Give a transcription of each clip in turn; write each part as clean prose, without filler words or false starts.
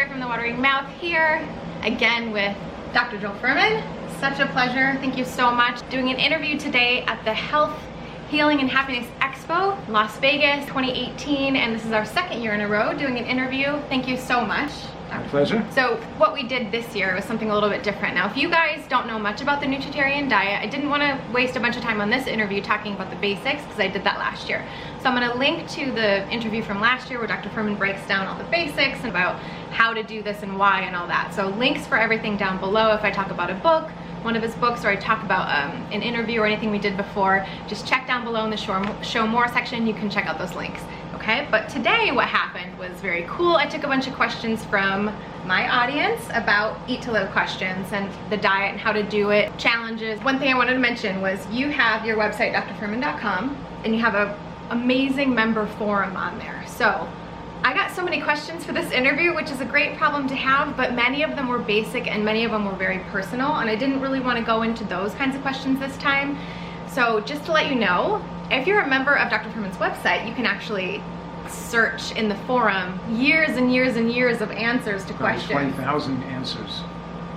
Dietary from the Watering Mouth here, again with Dr. Joel Fuhrman. Such a pleasure, thank you so much. Doing an interview today at the Health, Healing, and Happiness Expo, Las Vegas 2018, and this is our second year in a row doing an interview. Thank you so much. My pleasure. So what we did this year was something a little bit different. Now, if you guys don't know much about the Nutritarian diet, I didn't want to waste a bunch of time on this interview talking about the basics because I did that last year. So I'm going to link to the interview from last year where Dr. Fuhrman breaks down all the basics and about how to do this and why and all that. So links for everything down below. If I talk about a book, one of his books, or I talk about an interview or anything we did before, just check down below in the show more section. You can check out those links. Okay, but today what happened was very cool. I took a bunch of questions from my audience about eat to live questions and the diet and how to do it, challenges. One thing I wanted to mention was you have your website, drfuhrman.com, and you have an amazing member forum on there. So I got so many questions for this interview, which is a great problem to have, but many of them were basic and many of them were very personal, and I didn't really want to go into those kinds of questions this time. So just to let you know, if you're a member of Dr. Fuhrman's website, you can actually search in the forum years and years and years of answers to questions. 20,000 answers.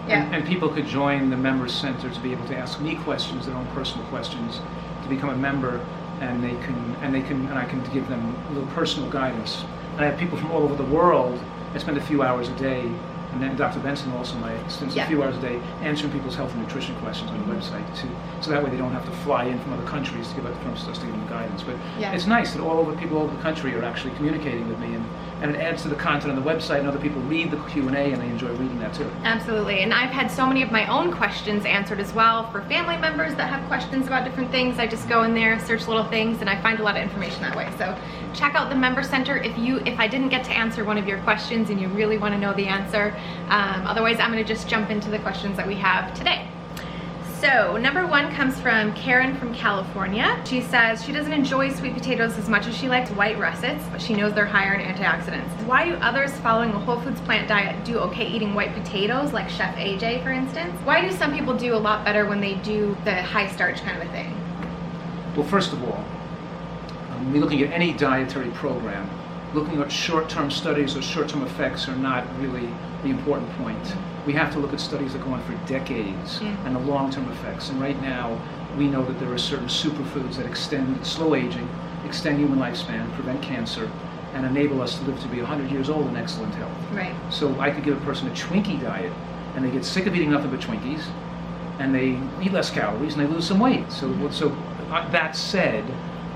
Yeah. And people could join the Members Center to be able to ask me questions, their own personal questions, to become a member, and I can give them a little personal guidance. And I have people from all over the world. I spend a few hours a day, and then Dr. Benson also spends a few hours a day answering people's health and nutrition questions on the website too. So that way they don't have to fly in from other countries to give us to give them guidance. But it's nice that people all over the country are actually communicating with me, and it adds to the content on the website, and other people read the Q&A and they enjoy reading that too. Absolutely, and I've had so many of my own questions answered as well for family members that have questions about different things. I just go in there, search little things, and I find a lot of information that way. So check out the Member Center if I didn't get to answer one of your questions and you really want to know the answer. Otherwise, I'm going to just jump into the questions that we have today. So number one comes from Karen from California. She says she doesn't enjoy sweet potatoes as much as she likes white russets, but she knows they're higher in antioxidants. Why do others following a whole foods plant diet do okay eating white potatoes, like Chef AJ for instance? Why do some people do a lot better when they do the high starch kind of a thing? Well, first of all, when we're looking at any dietary program, looking at short-term studies or short-term effects are not really the important point. We have to look at studies that go on for decades and the long-term effects. And right now, we know that there are certain superfoods that extend slow aging, extend human lifespan, prevent cancer, and enable us to live to be 100 years old in excellent health. Right. So I could give a person a Twinkie diet, and they get sick of eating nothing but Twinkies, and they eat less calories, and they lose some weight. So that said,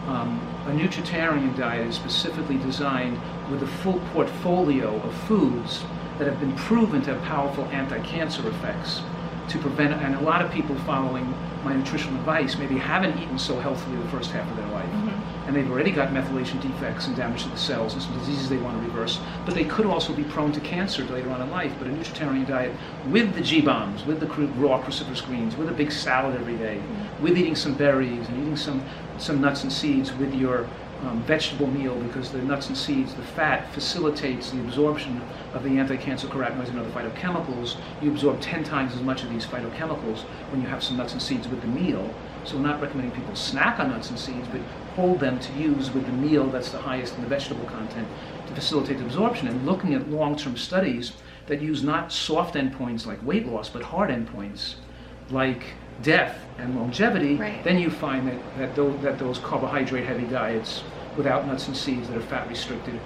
a Nutritarian diet is specifically designed with a full portfolio of foods that have been proven to have powerful anti-cancer effects to prevent, and a lot of people following my nutritional advice maybe haven't eaten so healthily the first half of their life. And they've already got methylation defects and damage to the cells and some diseases they want to reverse, but they could also be prone to cancer later on in life. But a Nutritarian diet with the G-bombs, with the raw cruciferous greens, with a big salad every day, with eating some berries and eating some nuts and seeds with your vegetable meal, because the nuts and seeds, the fat, facilitates the absorption of the anti-cancer carotenoids and other phytochemicals. You absorb 10 times as much of these phytochemicals when you have some nuts and seeds with the meal. So we're not recommending people snack on nuts and seeds, but hold them to use with the meal that's the highest in the vegetable content to facilitate the absorption. And looking at long-term studies that use not soft endpoints like weight loss, but hard endpoints like death and longevity, then you find that those carbohydrate-heavy diets without nuts and seeds that are fat-restricted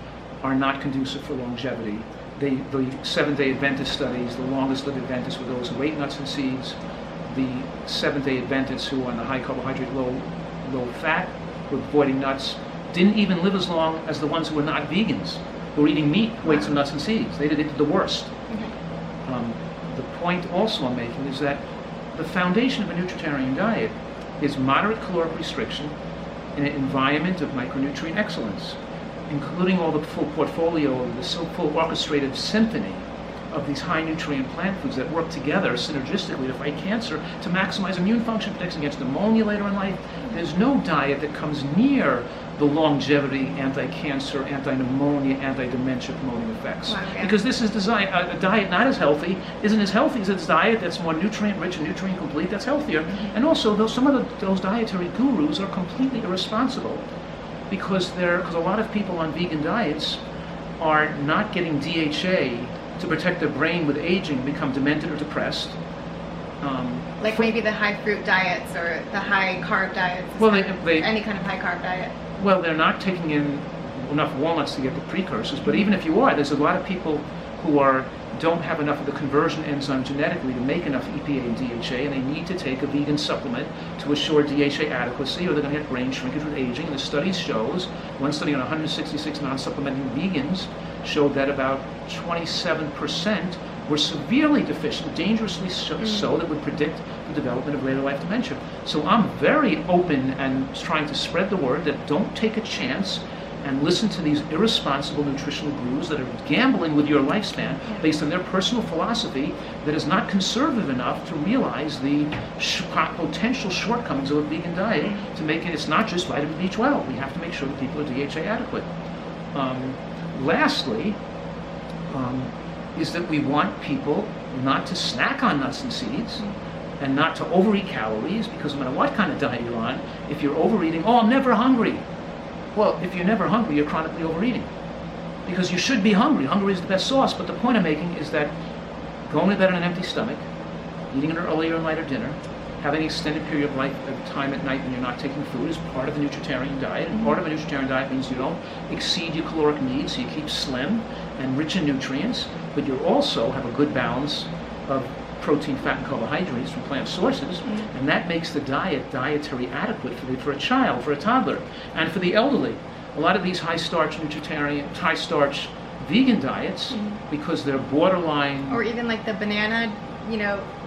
are not conducive for longevity. The Seventh-day Adventist studies, the longest-lived Adventists were those who ate nuts and seeds. The Seventh-day Adventists who are on the high-carbohydrate, low-fat, were avoiding nuts, didn't even live as long as the ones who were not vegans, who were eating meat, who ate some nuts and seeds. They did the worst. The point also I'm making is that the foundation of a Nutritarian diet is moderate caloric restriction in an environment of micronutrient excellence, including all the full portfolio of the full orchestrated symphony of these high nutrient plant foods that work together synergistically to fight cancer, to maximize immune function, protects against pneumonia later in life. There's no diet that comes near the longevity, anti-cancer, anti-pneumonia, anti-dementia promoting effects. Because this is designed, a diet not as healthy, isn't as healthy as a diet that's more nutrient rich and nutrient complete, that's healthier. And also, some of those dietary gurus are completely irresponsible, because a lot of people on vegan diets are not getting DHA to protect their brain with aging become demented or depressed. Like maybe the high fruit diets or the high carb diets. Well, any kind of high carb diet. Well, they're not taking in enough walnuts to get the precursors, but even if you are, there's a lot of people who don't have enough of the conversion enzyme genetically to make enough EPA and DHA, and they need to take a vegan supplement to assure DHA adequacy, or they're going to get brain shrinkage with aging. And the study shows, one study on 166 non-supplementing vegans showed that about 27% were severely deficient, dangerously so, that would predict the development of later life dementia. So I'm very open and trying to spread the word that don't take a chance and listen to these irresponsible nutritional gurus that are gambling with your lifespan based on their personal philosophy that is not conservative enough to realize the potential shortcomings of a vegan diet to make it. It's not just vitamin B12. We have to make sure that people are DHA adequate. Lastly, is that we want people not to snack on nuts and seeds and not to overeat calories, because no matter what kind of diet you're on, if you're overeating, I'm never hungry. Well, if you're never hungry, you're chronically overeating. Because you should be hungry. Hunger is the best sauce. But the point I'm making is that going to bed on an empty stomach, eating an earlier and lighter dinner, having an extended period of time at night when you're not taking food is part of the Nutritarian diet. And part of a Nutritarian diet means you don't exceed your caloric needs, so you keep slim and rich in nutrients, but you also have a good balance of protein, fat, and carbohydrates from plant sources, and that makes the diet dietary adequate for a child, for a toddler, and for the elderly. A lot of these high-starch high-starch vegan diets, because they're borderline, or even like the banana,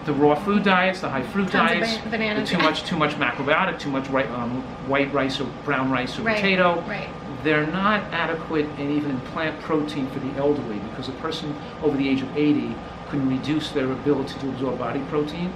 the raw food diets, the high fruit diets, bananas. too much macrobiotic, too much white rice or brown rice or potato. Right. They're not adequate, and even in plant protein for the elderly, because a person over the age of 80 can reduce their ability to absorb body protein,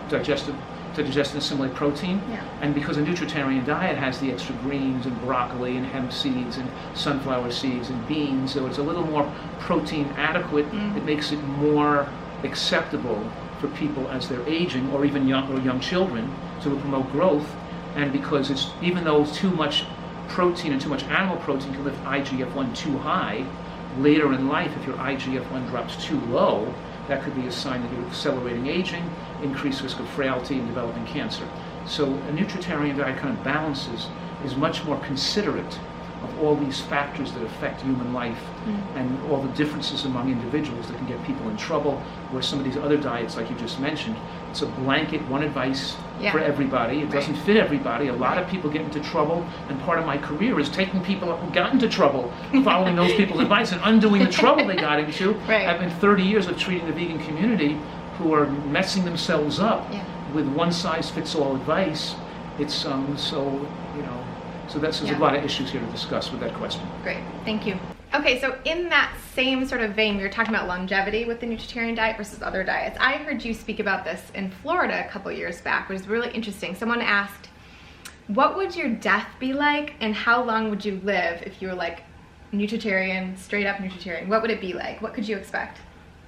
digest and assimilate protein. Yeah. And because a Nutritarian diet has the extra greens and broccoli and hemp seeds and sunflower seeds and beans, so it's a little more protein adequate, it makes it more acceptable for people as they're aging, or even young children, to promote growth. And because even though too much protein and too much animal protein can lift IGF-1 too high, later in life, if your IGF-1 drops too low, that could be a sign that you're accelerating aging, increased risk of frailty, and developing cancer. So a Nutritarian diet kind of balances, is much more considerate of all these factors that affect human life and all the differences among individuals that can get people in trouble, where some of these other diets, like you just mentioned, it's a blanket, one advice for everybody. It doesn't fit everybody. A lot of people get into trouble, and part of my career is taking people who got into trouble, following those people's advice and undoing the trouble they got into. I've been 30 years of treating the vegan community who are messing themselves up with one-size-fits-all advice. It's so there's a lot of issues here to discuss with that question. Great, thank you. Okay, so in that same sort of vein, we were talking about longevity with the Nutritarian diet versus other diets. I heard you speak about this in Florida a couple years back, which was really interesting. Someone asked, what would your death be like, and how long would you live if you were like Nutritarian, straight up Nutritarian? What would it be like? What could you expect?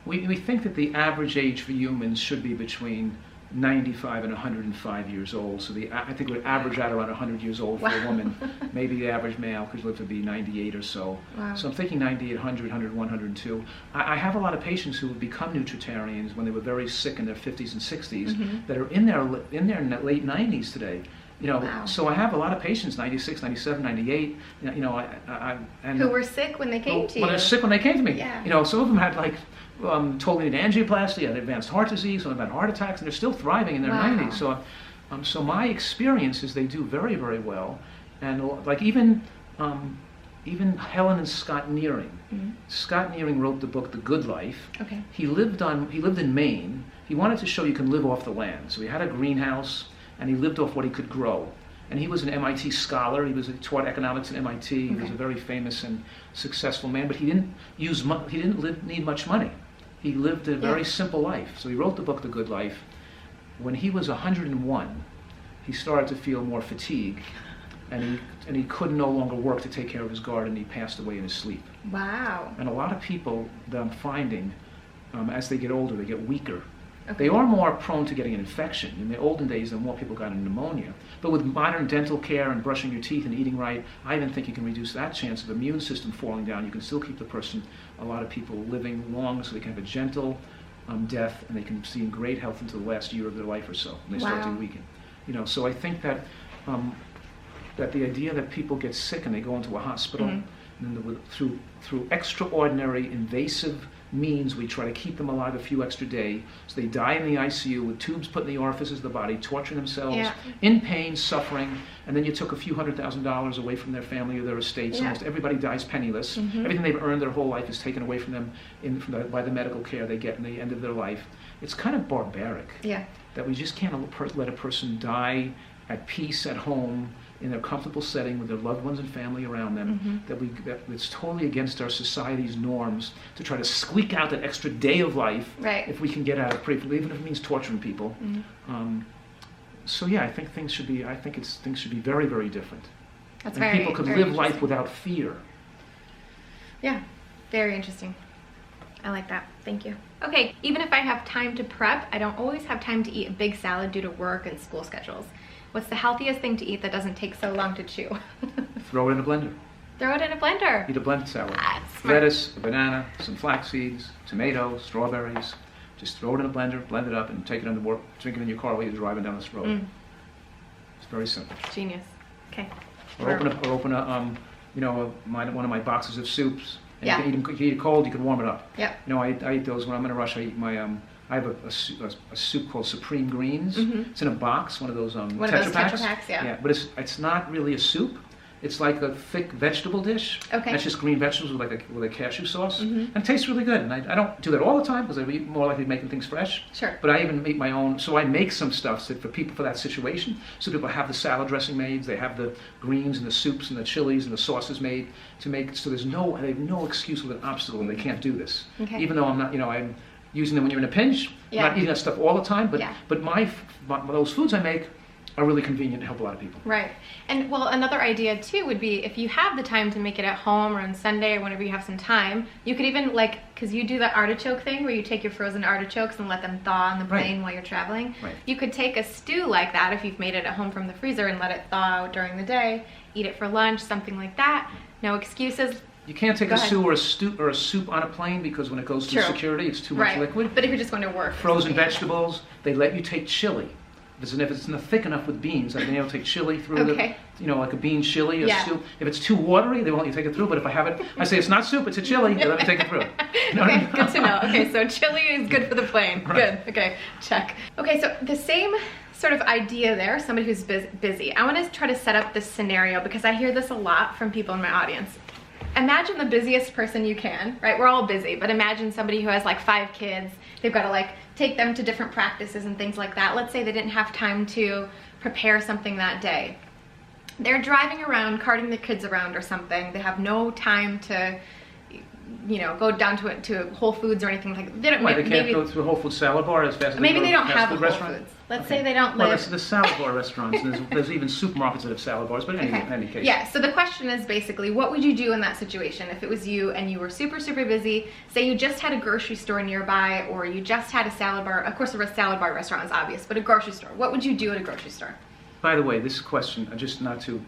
We think that the average age for humans should be between 95 and 105 years old. So I think it would average out around 100 years old for a woman. Maybe the average male could live to be 98 or so. Wow. So I'm thinking 98, 100, 101, 102. I have a lot of patients who have become Nutritarians when they were very sick in their 50s and 60s that are in their late 90s today. So I have a lot of patients, 96, 97, 98, and who were sick when they came to you. Well, they're sick when they came to me. Yeah. Some of them had totally angioplasty, had advanced heart disease, some of them had heart attacks, and they're still thriving in their 90s. So my experience is they do very, very well. And even Helen and Scott Nearing. Scott Nearing wrote the book The Good Life. Okay. He lived in Maine. He wanted to show you can live off the land. So he had a greenhouse, and he lived off what he could grow. And he was an MIT scholar. He taught economics at MIT. He was a very famous and successful man, but he didn't need much money. He lived a very simple life. So he wrote the book The Good Life. When he was 101, he started to feel more fatigue, and he could no longer work to take care of his garden. He passed away in his sleep. Wow. And a lot of people that I'm finding, as they get older, they get weaker. Okay. They are more prone to getting an infection. In the olden days, the more people got a pneumonia. But with modern dental care and brushing your teeth and eating right, I even think you can reduce that chance of immune system falling down. You can still keep the person, a lot of people, living long so they can have a gentle death, and they can see in great health until the last year of their life or so, and they start to weaken. You know, so I think that that the idea that people get sick and they go into a hospital, and through extraordinary invasive means, we try to keep them alive a few extra days, so they die in the ICU with tubes put in the orifices of the body, torturing themselves, in pain, suffering, and then you took a few $100,000 away from their family or their estates. Almost everybody dies penniless. Everything they've earned their whole life is taken away from them by the medical care they get in the end of their life. It's kind of barbaric that we just can't let a person die at peace at home in their comfortable setting with their loved ones and family around them. That it's totally against our society's norms to try to squeak out that extra day of life if we can get out of prison, even if it means torturing people. So yeah, I think things should be. Things should be very, very different. That's and people could live life without fear. Yeah, very interesting. I like that. Thank you. Okay, even if I have time to prep, I don't always have time to eat a big salad due to work and school schedules. What's the healthiest thing to eat that doesn't take so long to chew? Throw it in a blender. Throw it in a blender. Eat a blended salad. Smart. Lettuce, a banana, some flax seeds, tomatoes, strawberries. Just throw it in a blender, blend it up, and take it on the work. Drink it in your car while you're driving down this road. It's very simple. Genius. Okay. Or open a one of my boxes of soups. And Yeah. you can eat it cold. You can warm it up. Yep. You know, I eat those when I'm in a rush. I eat my I have a soup called Supreme Greens. It's in a box, one of those Tetra Packs. Yeah, but it's not really a soup. It's like a thick vegetable dish. Okay. That's just green vegetables with a cashew sauce, and it tastes really good. And I don't do that all the time because I'm more likely making things fresh. Sure. But I even make my own. So I make some stuff for people for that situation. So people have the salad dressing made. They have the greens and the soups and the chilies and the sauces made to make. So they have no excuse with an obstacle, and they can't do this. Okay. Even though I'm not, I'm using them when you're in a pinch. I'm not eating that stuff all the time, but those foods I make are really convenient and help a lot of people. Right. And well, another idea too would be if you have the time to make it at home or on Sunday or whenever you have some time, you could even because you do the artichoke thing where you take your frozen artichokes and let them thaw on the plane while you're traveling. Right. You could take a stew like that if you've made it at home from the freezer and let it thaw out during the day, eat it for lunch, something like that. No excuses. You can't take a stew or a soup on a plane because when it goes through security, it's too much liquid. But if you're just going to work. Frozen vegetables, they let you take chili. If it's not thick enough with beans, I've been able to take chili through like a bean chili, a stew. If it's too watery, they won't let you take it through. But if I have it, I say it's not soup, it's a chili. They let me take it through. You know what I mean? Good to know. Okay, so chili is good for the plane. Good. Okay, check. Okay, so the same sort of idea there, somebody who's busy. I want to try to set up this scenario because I hear this a lot from people in my audience. Imagine the busiest person you can, right? We're all busy, but imagine somebody who has like 5 kids. They've got to take them to different practices and things like that. Let's say they didn't have time to prepare something that day. They're driving around, carting the kids around or something. They have no time to, go down to Whole Foods or anything like that. They can't go to a Whole Foods salad bar as fast as maybe they don't have a Whole restaurant? Foods. Let's say they don't live. Well, that's the salad bar restaurants. And there's even supermarkets that have salad bars. But in any case. Yeah. So the question is basically, what would you do in that situation if it was you and you were super, super busy? Say you just had a grocery store nearby, or you just had a salad bar. Of course, a salad bar restaurant is obvious, but a grocery store. What would you do at a grocery store? By the way, this question, just not to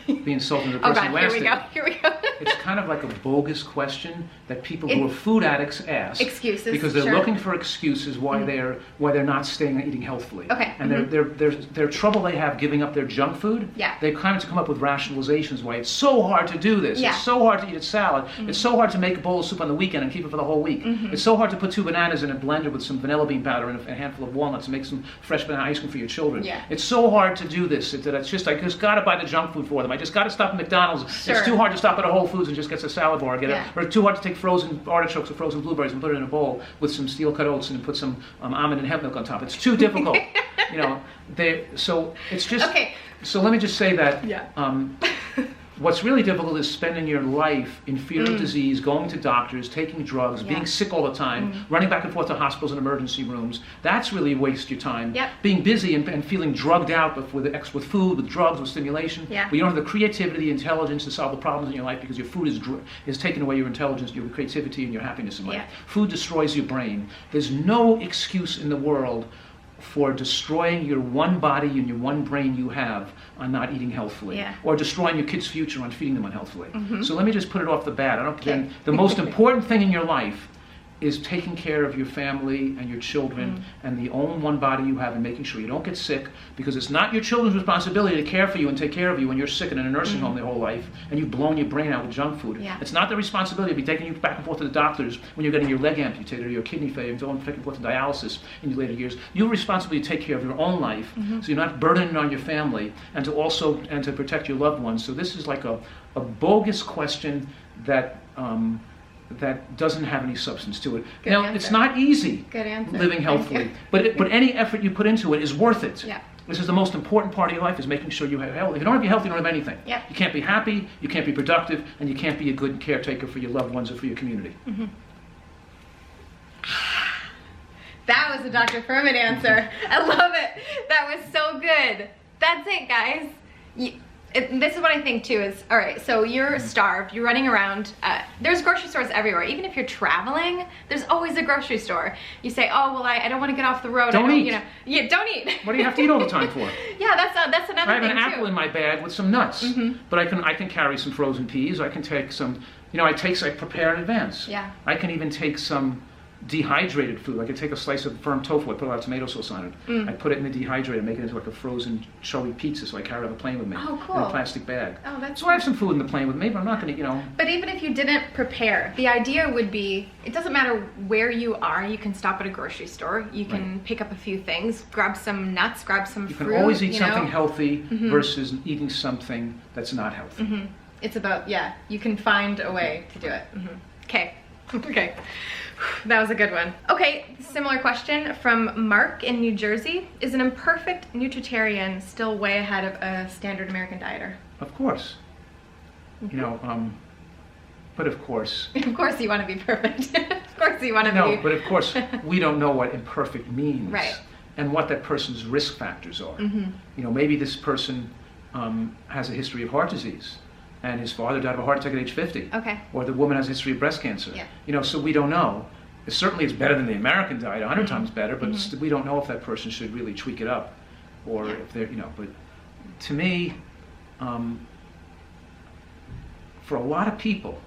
be insulting to the person who asked it. Here we go. It's kind of like a bogus question that people who are food addicts ask. Excuses. Because they're looking for excuses why they're not staying and eating healthfully. Okay. And their trouble they have giving up their junk food. Yeah. They kind of come up with rationalizations why it's so hard to do this. Yeah. It's so hard to eat a salad. It's so hard to make a bowl of soup on the weekend and keep it for the whole week. It's so hard to put 2 bananas in a blender with some vanilla bean powder and a handful of walnuts and make some fresh banana ice cream for your children. Yeah. It's so hard to do this. I just got to buy the junk food for them. I just got to stop at McDonald's. Sure. It's too hard to stop at a Whole Foods and just get a salad bar, or too hard to take frozen artichokes or frozen blueberries and put it in a bowl with some steel cut oats and put some almond and hemp milk on top. It's too difficult. So it's just. Okay. So let me just say that. Yeah. What's really difficult is spending your life in fear of disease, going to doctors, taking drugs, being sick all the time, running back and forth to hospitals and emergency rooms. That's really waste your time. Yep. Being busy and feeling drugged out with food, with drugs, with stimulation. Yeah. But you don't have the creativity, the intelligence to solve the problems in your life because your food is taking away your intelligence, your creativity, and your happiness in life. Yeah. Food destroys your brain. There's no excuse in the world for destroying your one body and your one brain you have on not eating healthfully, or destroying your kids' future on feeding them unhealthfully. So let me just put it off the bat. The most important thing in your life is taking care of your family and your children and the only one body you have, and making sure you don't get sick, because it's not your children's responsibility to care for you and take care of you when you're sick and in a nursing home their whole life and you've blown your brain out with junk food. It's not their responsibility to be taking you back and forth to the doctors when you're getting your leg amputated or your kidney failure and going back and forth to dialysis in your later years. You have a responsibility to take care of your own life, so you're not burdening on your family, and to protect your loved ones. So this is like a bogus question that doesn't have any substance to it. Good now, answer. it's not easy Good answer. living healthfully, but any effort you put into it is worth it. Yeah. This is the most important part of your life, is making sure you have health. If you don't have your health, you don't have anything. Yep. You can't be happy, you can't be productive, and you can't be a good caretaker for your loved ones or for your community. That was a Dr. Fuhrman answer. I love it. That was so good. That's it, guys. This is what I think too is, all right, so you're starved, you're running around, there's grocery stores everywhere. Even if you're traveling, there's always a grocery store. You say, oh, well, I don't want to get off the road. Don't eat. You know, yeah, don't eat. What do you have to eat all the time for? Yeah, that's another thing too. I have an apple in my bag with some nuts, but I can carry some frozen peas. I can take some, I prepare in advance. Yeah. I can even take some dehydrated food. I could take a slice of firm tofu, I put a lot of tomato sauce on it. I put it in the dehydrator, make it into like a frozen showy pizza, so I carry it on the plane with me. Oh, cool. In a plastic bag. Oh, that's so I have some food in the plane with me, but I'm not going to, But even if you didn't prepare, the idea would be, it doesn't matter where you are, you can stop at a grocery store, you can pick up a few things, grab some nuts, grab some fruit. You can always eat something healthy versus eating something that's not healthy. It's about, you can find a way to do it. Okay. Okay. That was a good one. Okay, similar question from Mark in New Jersey. Is an imperfect nutritarian still way ahead of a standard American dieter? Of course. But of course. Of course you want to be perfect. Of course you want to be. No, but of course we don't know what imperfect means. Right. And what that person's risk factors are. Maybe this person has a history of heart disease, and his father died of a heart attack at age 50. Okay. Or the woman has a history of breast cancer. Yeah. So we don't know. Certainly it's better than the American diet, 100 times better, but we don't know if that person should really tweak it up, or if they're, but to me, for a lot of people,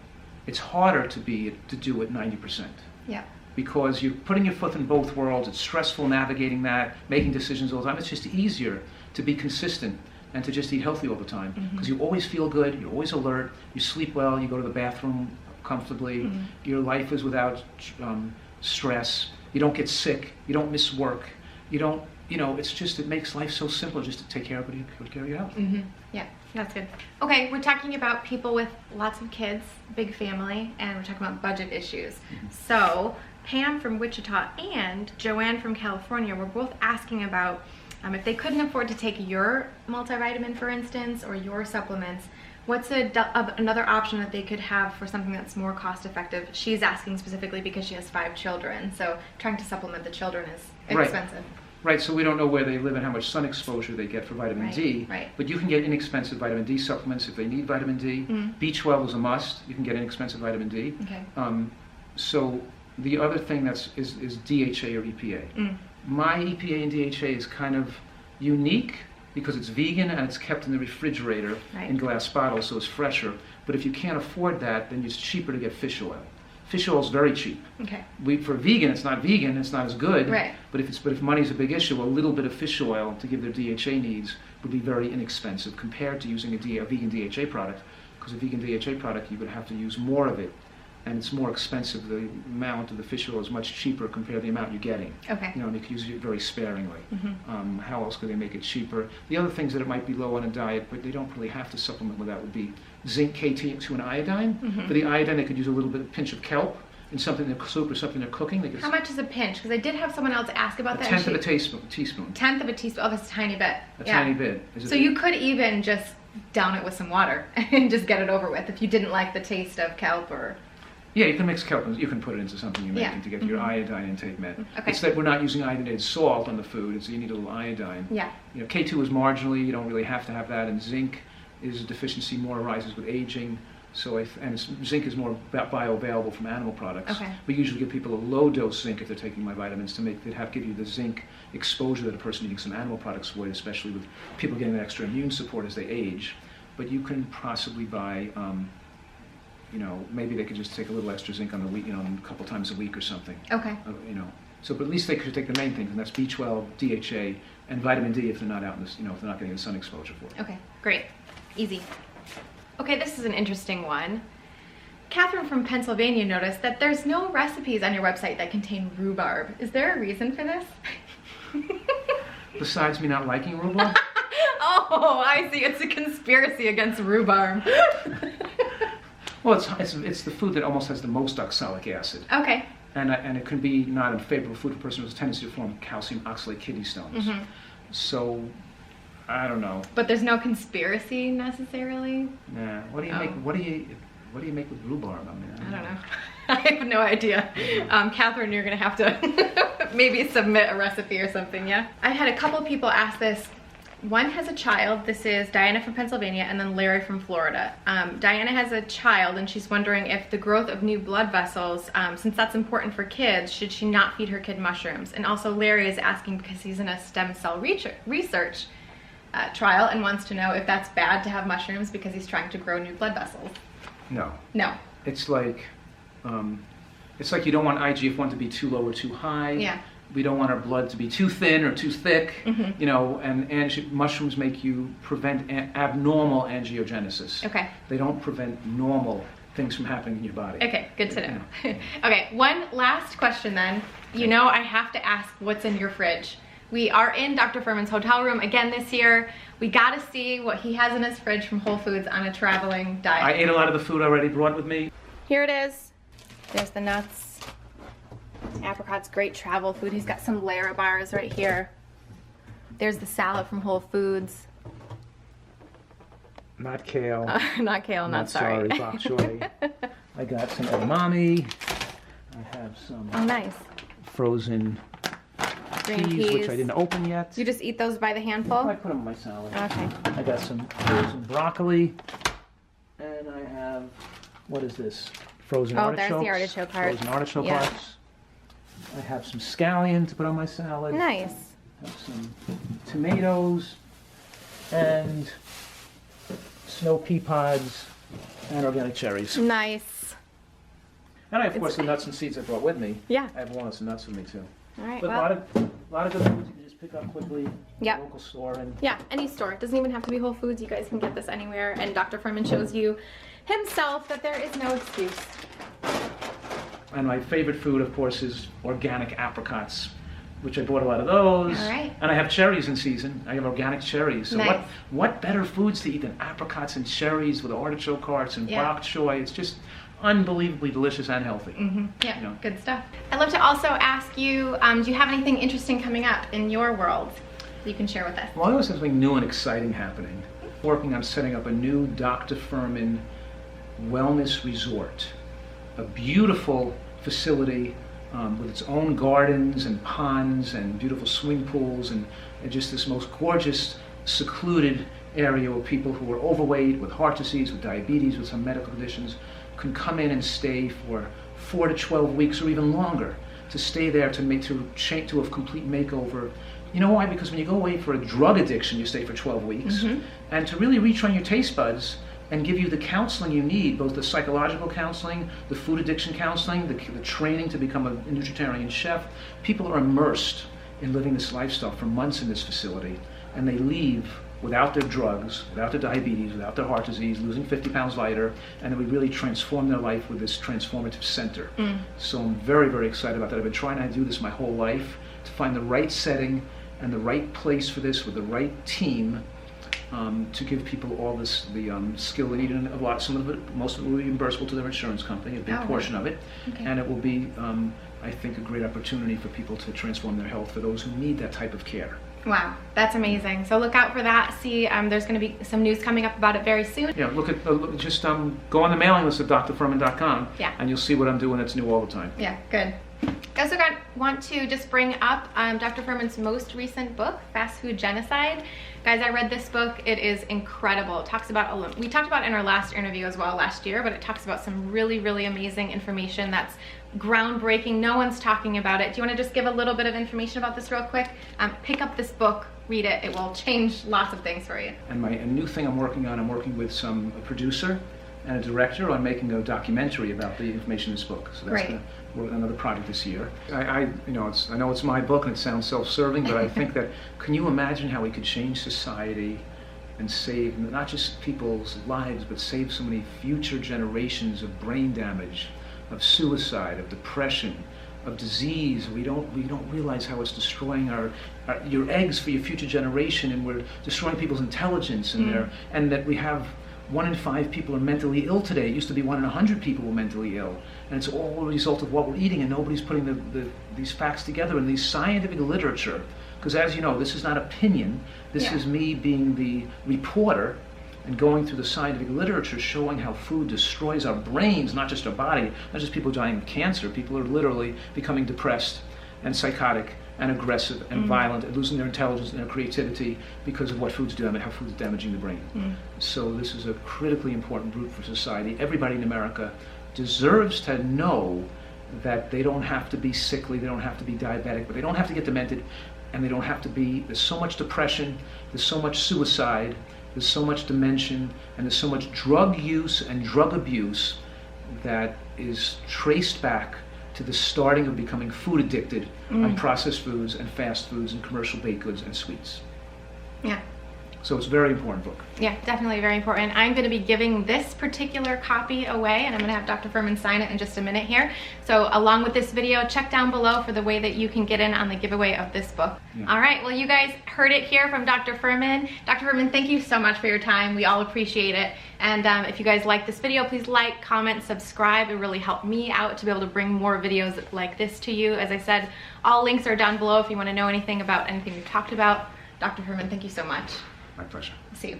it's harder to do it 90%. Yeah. Because you're putting your foot in both worlds. It's stressful navigating that, making decisions all the time. It's just easier to be consistent and to just eat healthy all the time, because you always feel good, you're always alert, you sleep well, you go to the bathroom comfortably, your life is without stress, you don't get sick, you don't miss work, you don't, it makes life so simple just to take care of your health. Yeah, that's good. Okay, we're talking about people with lots of kids, big family, and we're talking about budget issues. So Pam from Wichita and Joanne from California were both asking about if they couldn't afford to take your multivitamin, for instance, or your supplements, what's another option that they could have for something that's more cost effective? She's asking specifically because she has 5 children, so trying to supplement the children is expensive. Right, so we don't know where they live and how much sun exposure they get for vitamin D, but you can get inexpensive vitamin D supplements if they need vitamin D. B12 is a must. You can get inexpensive vitamin D. Okay. So the other thing is DHA or EPA. My EPA and DHA is kind of unique because it's vegan and it's kept in the refrigerator in glass bottles, so it's fresher. But if you can't afford that, then it's cheaper to get fish oil. Fish oil is very cheap. Okay. For vegan, it's not vegan, it's not as good. Right. But if money's a big issue, a little bit of fish oil to give their DHA needs would be very inexpensive compared to using a vegan DHA product. Because a vegan DHA product, you would have to use more of it, and it's more expensive. The amount of the fish oil is much cheaper compared to the amount you're getting. Okay. And they could use it very sparingly. How else could they make it cheaper? The other things that it might be low on a diet, but they don't really have to supplement with that, would be zinc, KT2, and iodine. For the iodine, they could use a little bit of pinch of kelp in something in their soup or something they're cooking. How much is a pinch? Because I did have someone else ask about that. A tenth of a teaspoon. Tenth of a teaspoon. Oh, that's a tiny bit. Tiny bit. So you could even just down it with some water and just get it over with if you didn't like the taste of kelp or... Yeah, you can mix kelp, you can put it into something you're making to get your iodine intake met. Okay. It's that we're not using iodinated salt on the food, it's you need a little iodine. Yeah. You know, K2 is marginally, you don't really have to have that, and zinc is a deficiency more arises with aging. So zinc is more bioavailable from animal products. Okay. We usually give people a low dose zinc if they're taking my vitamins to give you the zinc exposure that a person eating some animal products would, especially with people getting that extra immune support as they age. But you can possibly buy, you know, maybe they could just take a little extra zinc on the week, you know, a couple times a week or something. Okay. You know, so but at least they could take the main things, and that's B12, DHA, and vitamin D if they're not out in this, you know, if they're not getting the sun exposure for it. Okay, great, easy. Okay, this is an interesting one. Catherine from Pennsylvania noticed that there's no recipes on your website that contain rhubarb. Is there a reason for this? Besides me not liking rhubarb? Oh, I see. It's a conspiracy against rhubarb. Well, it's the food that almost has the most oxalic acid. Okay. And it can be not a favorable food for a person who has a tendency to form calcium oxalate kidney stones. So, I don't know. But there's no conspiracy necessarily? Nah. What do you make? What do you make with rhubarb? I mean, I don't know. I have no idea. Catherine, you're gonna have to maybe submit a recipe or something, yeah? I had a couple people ask this. One has a child. This is Diana from Pennsylvania, and then Larry from Florida. Diana has a child, and she's wondering if the growth of new blood vessels, since that's important for kids, should she not feed her kid mushrooms? And also Larry is asking because he's in a stem cell research trial and wants to know if that's bad to have mushrooms because he's trying to grow new blood vessels. No. No. It's like you don't want IGF-1 to be too low or too high. Yeah. We don't want our blood to be too thin or too thick, you know, and mushrooms make you prevent abnormal angiogenesis. Okay. They don't prevent normal things from happening in your body. Okay, good to know. Okay, one last question then. You know I have to ask what's in your fridge. We are in Dr. Fuhrman's hotel room again this year. We gotta see what he has in his fridge from Whole Foods on a traveling diet. I ate a lot of the food already brought with me. Here it is. There's the nuts. Apricots, great travel food. He's got some Lara bars right here. There's the salad from Whole Foods. Not kale. Not kale, not sorry. Bok choy. I got some edamame. I have some nice. frozen Green peas, which I didn't open yet. You just eat those by the handful? I put them in my salad. Okay. I got some frozen broccoli. And I have, what is this? Frozen artichokes. There's the artichoke hearts. Frozen artichoke Yeah. hearts. I have some scallion to put on my salad. Nice. I have some tomatoes and snow pea pods and organic cherries. Nice. And I have, of course, the nuts and seeds I brought with me. Yeah. I have walnuts and nuts with me, too. All right, But well. a lot of good foods you can just pick up quickly. Yeah. Local store. And Yeah, any store. It doesn't even have to be Whole Foods. You guys can get this anywhere. And Dr. Fuhrman shows you himself that there is no excuse. And my favorite food, of course, is organic apricots, which I bought a lot of those. All right. And I have cherries in season. I have organic cherries. So Nice. what better foods to eat than apricots and cherries with artichoke hearts and Yeah. bok choy? It's just unbelievably delicious and healthy. Yeah, You know. good stuff. I'd love to also ask you, do you have anything interesting coming up in your world that you can share with us? Well, I always have something new and exciting happening. Working on setting up a new Dr. Fuhrman wellness resort. A beautiful facility with its own gardens and ponds and beautiful swimming pools and just this most gorgeous, secluded area where people who are overweight, with heart disease, with diabetes, with some medical conditions, can come in and stay for 4 to 12 weeks or even longer, to stay there to a complete makeover. You know why? Because when you go away for a drug addiction, you stay for 12 weeks. And to really retrain your taste buds and give you the counseling you need, both the psychological counseling, the food addiction counseling, the training to become a nutritarian chef. People are immersed in living this lifestyle for months in this facility, and they leave without their drugs, without their diabetes, without their heart disease, losing 50 pounds lighter, and then we really transform their life with this transformative center. So I'm very, very excited about that. I've been trying to do this my whole life, to find the right setting and the right place for this with the right team, to give people all the skill they need, and most of it will be reimbursable to their insurance company, a big portion of it, and it will be, I think, a great opportunity for people to transform their health for those who need that type of care. Wow, that's amazing. So look out for that. See, there's going to be some news coming up about it very soon. Yeah, just go on the mailing list of drfuhrman.com, yeah, and you'll see what I'm doing that's new all the time. Yeah, good. I also want to just bring up Dr. Fuhrman's most recent book, Fast Food Genocide. Guys, I read this book. It is incredible. It talks about, we talked about it in our last interview as well last year, but it talks about some really, really amazing information that's groundbreaking. No one's talking about it. Do you want to just give a little bit of information about this real quick? Pick up this book, read it. It will change lots of things for you. And a new thing I'm working on, I'm working with a producer and a director on making a documentary about the information in this book. So that's going to work on another project this year. I know it's my book and it sounds self-serving, but I think that, can you imagine how we could change society and save not just people's lives, but save so many future generations of brain damage, of suicide, of depression, of disease. We don't realize how it's destroying your eggs for your future generation, and we're destroying people's intelligence and that we have 1 in 5 people are mentally ill today. It used to be 1 in 100 people were mentally ill, and it's all a result of what we're eating, and nobody's putting these facts together in these scientific literature. Because as you know, this is not opinion. This is me being the reporter and going through the scientific literature, showing how food destroys our brains, not just our body, not just people dying of cancer. People are literally becoming depressed and psychotic and aggressive and violent and losing their intelligence and their creativity because of what food's doing, how food's damaging the brain. So this is a critically important root for society. Everybody in America deserves to know that they don't have to be sickly, they don't have to be diabetic, but they don't have to get demented, and they don't have to be, there's so much depression, there's so much suicide, there's so much dementia, and there's so much drug use and drug abuse that is traced back to the starting of becoming food addicted on processed foods and fast foods and commercial baked goods and sweets. Yeah. So it's a very important book. Yeah, definitely very important. I'm going to be giving this particular copy away, and I'm going to have Dr. Fuhrman sign it in just a minute here. So along with this video, check down below for the way that you can get in on the giveaway of this book. Yeah. All right, well, you guys heard it here from Dr. Fuhrman. Dr. Fuhrman, thank you so much for your time. We all appreciate it. And if you guys like this video, please like, comment, subscribe. It really helped me out to be able to bring more videos like this to you. As I said, all links are down below if you want to know anything about anything we've talked about. Dr. Fuhrman, thank you so much. My pleasure. See you.